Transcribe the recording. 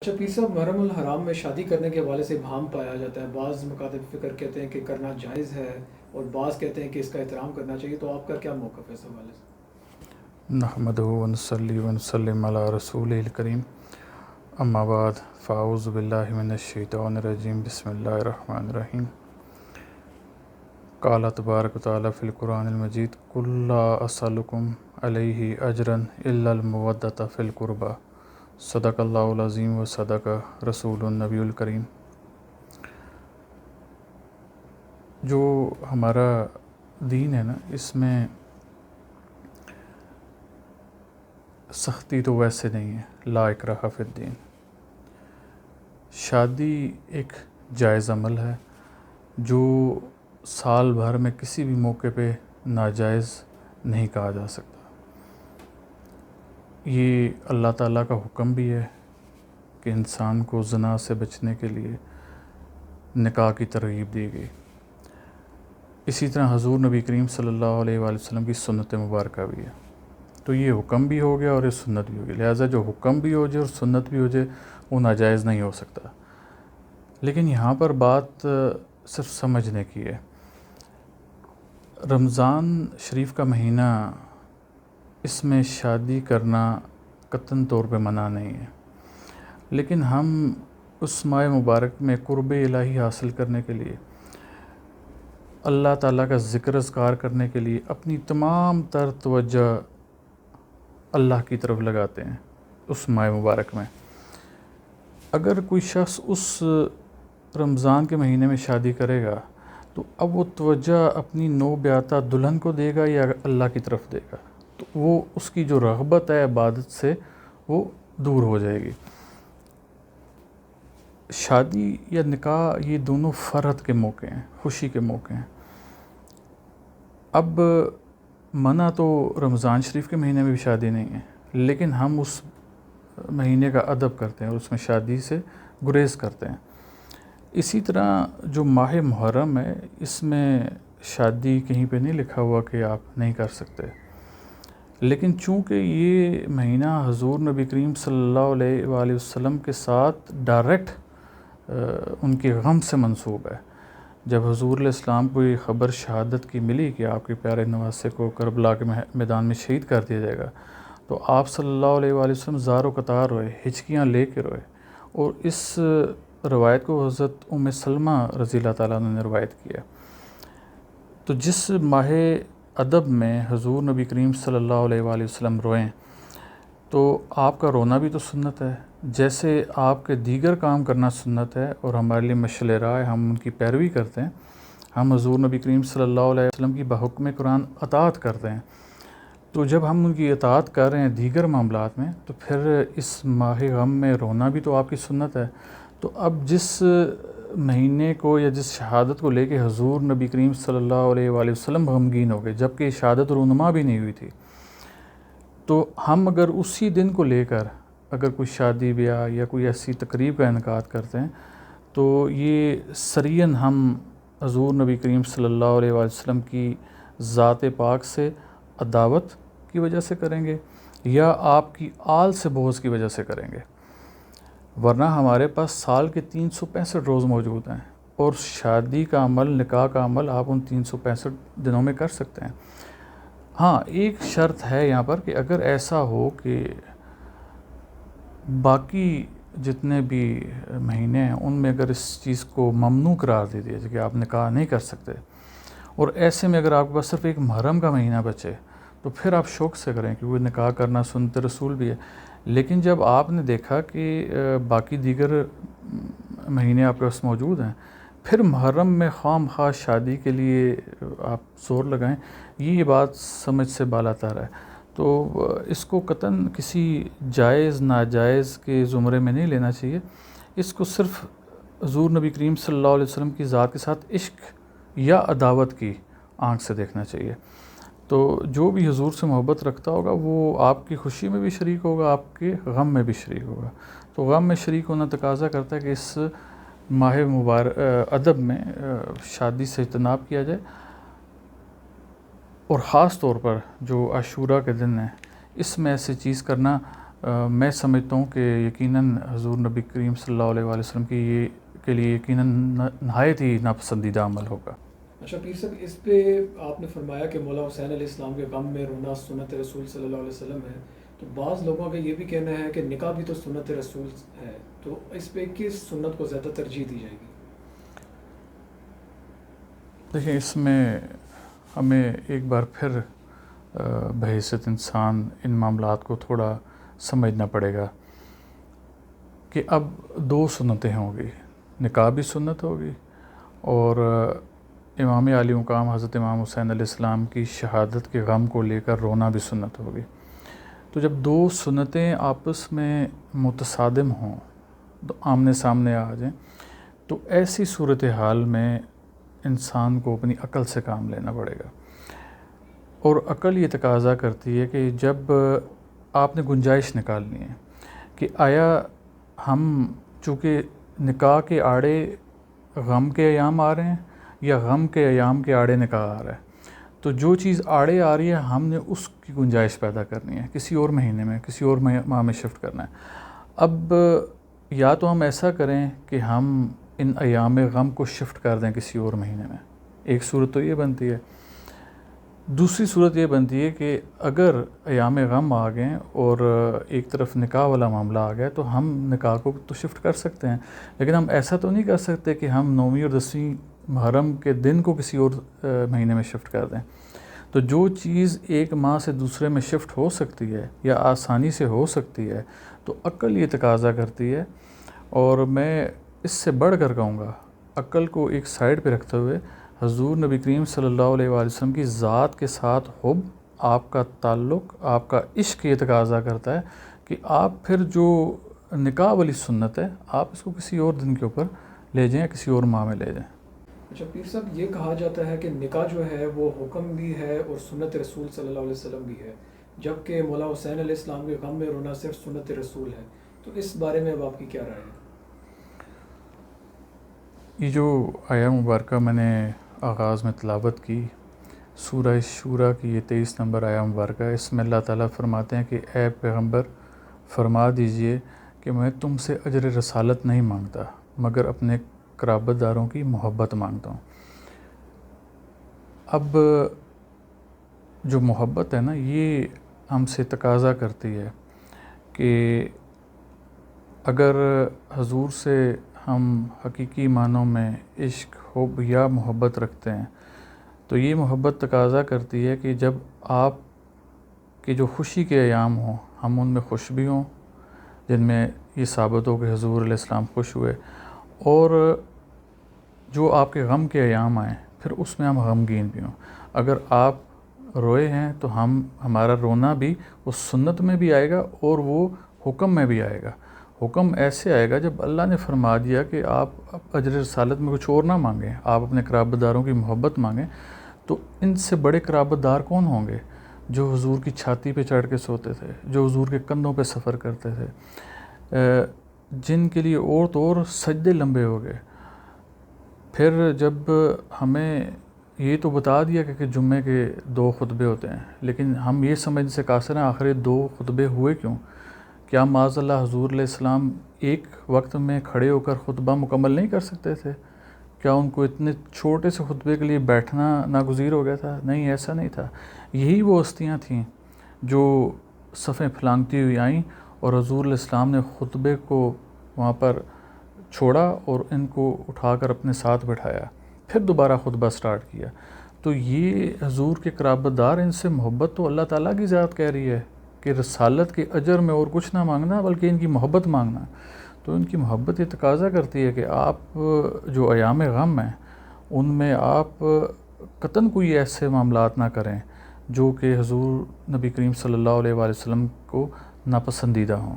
اچھا پیر صاحب، محرم الحرام میں شادی کرنے کے حوالے سے ابہام پایا جاتا ہے. بعض مکاتب فکر کہتے ہیں کہ کرنا جائز ہے اور بعض کہتے ہیں کہ اس کا احترام کرنا چاہیے. تو آپ کا کیا موقف ہے اس حوالے سے؟ نحمدہ ونصلی ونسلم علی رسول الکریم، اما بعد فاعوذ باللہ من الشیطان الرجیم، بسم اللہ الرحمن الرحیم. قال تبارک و تعالیٰ فی القرآن المجید قل لا اسألکم علیہ اجرا الا المودۃ فی القربى. صدق اللہ العظیم و صدق رسول النبی الکریم. جو ہمارا دین ہے نا، اس میں سختی تو ویسے نہیں ہے، لا اکراہ فی الدین. شادی ایک جائز عمل ہے جو سال بھر میں کسی بھی موقع پہ ناجائز نہیں کہا جا سکتا. یہ اللہ تعالیٰ کا حکم بھی ہے کہ انسان کو زنا سے بچنے کے لیے نکاح کی ترغیب دی گئی. اسی طرح حضور نبی کریم صلی اللہ علیہ وآلہ وسلم کی سنت مبارکہ بھی ہے. تو یہ حکم بھی ہو گیا اور یہ سنت بھی ہو گئی، لہٰذا جو حکم بھی ہو جائے اور سنت بھی ہو جائے وہ ناجائز نہیں ہو سکتا. لیکن یہاں پر بات صرف سمجھنے کی ہے. رمضان شریف کا مہینہ، اس میں شادی کرنا قطعاً طور پہ منع نہیں ہے، لیکن ہم اس ماہ مبارک میں قرب الہی حاصل کرنے کے لیے، اللہ تعالیٰ کا ذکر اذکار کرنے کے لیے اپنی تمام تر توجہ اللہ کی طرف لگاتے ہیں اس ماہ مبارک میں. اگر کوئی شخص اس رمضان کے مہینے میں شادی کرے گا تو اب وہ توجہ اپنی نو بیاتہ دلہن کو دے گا یا اللہ کی طرف دے گا، تو وہ اس کی جو رغبت ہے عبادت سے وہ دور ہو جائے گی. شادی یا نکاح یہ دونوں فرحت کے موقع ہیں، خوشی کے موقع ہیں. اب منع تو رمضان شریف کے مہینے میں بھی شادی نہیں ہے، لیکن ہم اس مہینے کا ادب کرتے ہیں اور اس میں شادی سے گریز کرتے ہیں. اسی طرح جو ماہ محرم ہے، اس میں شادی کہیں پہ نہیں لکھا ہوا کہ آپ نہیں کر سکتے، لیکن چونکہ یہ مہینہ حضور نبی کریم صلی اللہ علیہ وآلہ وسلم کے ساتھ ڈائریکٹ ان کے غم سے منسوب ہے. جب حضور علیہ السلام کو یہ خبر شہادت کی ملی کہ آپ کے پیارے نواسے کو کربلا کے میدان میں شہید کر دیا جائے گا، تو آپ صلی اللہ علیہ وآلہ وسلم زار و قطار روئے، ہچکیاں لے کے روئے. اور اس روایت کو حضرت ام سلمہ رضی اللہ تعالیٰ عنہ نے روایت کیا. تو جس ماہ ادب میں حضور نبی کریم صلی اللہ علیہ وآلہ وسلم روئیں، تو آپ کا رونا بھی تو سنت ہے، جیسے آپ کے دیگر کام کرنا سنت ہے اور ہمارے لیے مشعل راہ ہے، ہم ان کی پیروی کرتے ہیں. ہم حضور نبی کریم صلی اللہ علیہ وسلم کی بحکم قرآن اطاعت کرتے ہیں. تو جب ہم ان کی اطاعت کر رہے ہیں دیگر معاملات میں، تو پھر اس ماہ غم میں رونا بھی تو آپ کی سنت ہے. تو اب جس مہینے کو یا جس شہادت کو لے کے حضور نبی کریم صلی اللہ علیہ وآلہ وسلم غمگین ہو گئے، جبکہ شہادت رونما بھی نہیں ہوئی تھی، تو ہم اگر اسی دن کو لے کر اگر کوئی شادی بیاہ یا کوئی ایسی تقریب کا انعقاد کرتے ہیں، تو یہ سریعاً ہم حضور نبی کریم صلی اللہ علیہ وآلہ وسلم کی ذات پاک سے عداوت کی وجہ سے کریں گے یا آپ کی آل سے بغض کی وجہ سے کریں گے. ورنہ ہمارے پاس سال کے 365 روز موجود ہیں اور شادی کا عمل، نکاح کا عمل آپ ان 365 دنوں میں کر سکتے ہیں. ہاں، ایک شرط ہے یہاں پر کہ اگر ایسا ہو کہ باقی جتنے بھی مہینے ہیں ان میں اگر اس چیز کو ممنوع قرار دے دیا جائے کہ آپ نکاح نہیں کر سکتے، اور ایسے میں اگر آپ کے پاس صرف ایک محرم کا مہینہ بچے، تو پھر آپ شوق سے کریں کہ وہ نکاح کرنا سنت رسول بھی ہے. لیکن جب آپ نے دیکھا کہ باقی دیگر مہینے آپ کے پاس موجود ہیں، پھر محرم میں خواہ مخواہ شادی کے لیے آپ زور لگائیں، یہ بات سمجھ سے بالاتر ہے. تو اس کو قطعاً کسی جائز ناجائز کے زمرے میں نہیں لینا چاہیے. اس کو صرف حضور نبی کریم صلی اللہ علیہ وسلم کی ذات کے ساتھ عشق یا عداوت کی آنکھ سے دیکھنا چاہیے. تو جو بھی حضور سے محبت رکھتا ہوگا وہ آپ کی خوشی میں بھی شریک ہوگا، آپ کے غم میں بھی شریک ہوگا. تو غم میں شریک ہونا تقاضا کرتا ہے کہ اس ماہ مبارک ادب میں شادی سے اجتناب کیا جائے. اور خاص طور پر جو عاشورہ کے دن ہے، اس میں ایسی چیز کرنا میں سمجھتا ہوں کہ یقیناً حضور نبی کریم صلی اللہ علیہ وآلہ وسلم کے لیے یقیناً نہایت ہی ناپسندیدہ عمل ہوگا۔ اچھا پیر صاحب، اس پہ آپ نے فرمایا کہ مولا حسین علیہ السلام کے غم میں رونا سنت رسول صلی اللہ علیہ وسلم ہے، تو بعض لوگوں کا یہ بھی کہنا ہے کہ نکاح بھی تو سنت رسول ہے، تو اس پہ کس سنت کو زیادہ ترجیح دی جائے گی؟ دیکھیں، اس میں ہمیں ایک بار پھر بحیثیت انسان ان معاملات کو تھوڑا سمجھنا پڑے گا کہ اب دو سنتیں ہوں گی، نکاح بھی سنت ہوگی اور امام عالی مقام حضرت امام حسین علیہ السلام کی شہادت کے غم کو لے کر رونا بھی سنت ہوگی۔ تو جب دو سنتیں آپس میں متصادم ہوں، تو آمنے سامنے آ جائیں، تو ایسی صورتحال میں انسان کو اپنی عقل سے کام لینا پڑے گا، اور عقل یہ تقاضا کرتی ہے کہ جب آپ نے گنجائش نکالنی ہے کہ آیا ہم چونکہ نکاح کے آڑے غم کے ایام آ رہے ہیں یا غم کے ایام کے آڑے نکاح آ رہا ہے، تو جو چیز آڑے آ رہی ہے ہم نے اس کی گنجائش پیدا کرنی ہے، کسی اور مہینے میں، کسی اور ماہ میں شفٹ کرنا ہے۔ اب یا تو ہم ایسا کریں کہ ہم ان ایام غم کو شفٹ کر دیں کسی اور مہینے میں، ایک صورت تو یہ بنتی ہے۔ دوسری صورت یہ بنتی ہے کہ اگر ایام غم آ گئے اور ایک طرف نکاح والا معاملہ آ گیا، تو ہم نکاح کو تو شفٹ کر سکتے ہیں، لیکن ہم ایسا تو نہیں کر سکتے کہ ہم 9ویں اور 10ویں محرم کے دن کو کسی اور مہینے میں شفٹ کر دیں۔ تو جو چیز ایک ماہ سے دوسرے میں شفٹ ہو سکتی ہے یا آسانی سے ہو سکتی ہے، تو عقل یہ تقاضا کرتی ہے، اور میں اس سے بڑھ کر کہوں گا، عقل کو ایک سائڈ پہ رکھتے ہوئے حضور نبی کریم صلی اللہ علیہ وآلہ وسلم کی ذات کے ساتھ حب، آپ کا تعلق، آپ کا عشق یہ تقاضا کرتا ہے کہ آپ پھر جو نکاح والی سنت ہے آپ اس کو کسی اور دن کے اوپر لے جائیں، کسی اور ماہ میں لے جائیں۔ اچھا پیر صاحب، یہ کہا جاتا ہے کہ نکاح جو ہے وہ حکم بھی ہے اور سنت رسول صلی اللہ علیہ وسلم بھی ہے، جبکہ مولا حسین علیہ السلام کے غم میں رونا صرف سنت رسول ہے، تو اس بارے میں اب آپ کی کیا رائے ہے؟ یہ جو آیہ مبارکہ میں نے آغاز میں تلاوت کی، سورہ شورى کی یہ 23 نمبر آیہ مبارکہ، اس میں اللہ تعالیٰ فرماتے ہیں کہ اے پیغمبر فرما دیجئے کہ میں تم سے اجر رسالت نہیں مانگتا مگر اپنے قرابت داروں کی محبت مانگتا ہوں۔ اب جو محبت ہے نا، یہ ہم سے تقاضا کرتی ہے کہ اگر حضور سے ہم حقیقی معنوں میں عشق، حب یا محبت رکھتے ہیں، تو یہ محبت تقاضا کرتی ہے کہ جب آپ کے جو خوشی کے ایام ہوں ہم ان میں خوش بھی ہوں، جن میں یہ ثابت ہو کہ حضور علیہ السلام خوش ہوئے، اور جو آپ کے غم کے ایام آئیں پھر اس میں ہم غمگین بھی ہوں۔ اگر آپ روئے ہیں تو ہمارا رونا بھی اس سنت میں بھی آئے گا اور وہ حکم میں بھی آئے گا۔ حکم ایسے آئے گا جب اللہ نے فرما دیا کہ آپ اجر رسالت میں کچھ اور نہ مانگیں، آپ اپنے قرابت داروں کی محبت مانگیں، تو ان سے بڑے قرابت دار کون ہوں گے جو حضور کی چھاتی پہ چڑھ کے سوتے تھے، جو حضور کے کندھوں پہ سفر کرتے تھے، جن کے لیے اور تو اور سجدے لمبے ہو گئے۔ پھر جب ہمیں یہ تو بتا دیا کہ جمعے کے 2 خطبے ہوتے ہیں، لیکن ہم یہ سمجھنے سے قاصر ہیں آخر 2 خطبے ہوئے کیوں؟ کیا معاذ اللہ حضور علیہ السلام ایک وقت میں کھڑے ہو کر خطبہ مکمل نہیں کر سکتے تھے؟ کیا ان کو اتنے چھوٹے سے خطبے کے لیے بیٹھنا ناگزیر ہو گیا تھا؟ نہیں، ایسا نہیں تھا۔ یہی وہ ہستیاں تھیں جو صفیں پھلانگتی ہوئی آئیں اور حضور علیہ السلام نے خطبے کو وہاں پر چھوڑا اور ان کو اٹھا کر اپنے ساتھ بٹھایا، پھر دوبارہ خطبہ سٹارٹ کیا۔ تو یہ حضور کے قرابت دار، ان سے محبت تو اللہ تعالیٰ کی ذات کہہ رہی ہے کہ رسالت کے اجر میں اور کچھ نہ مانگنا بلکہ ان کی محبت مانگنا۔ تو ان کی محبت یہ تقاضا کرتی ہے کہ آپ جو ایام غم ہیں ان میں آپ قطعاً کوئی ایسے معاملات نہ کریں جو کہ حضور نبی کریم صلی اللہ علیہ وآلہ وسلم کو ناپسندیدہ ہوں۔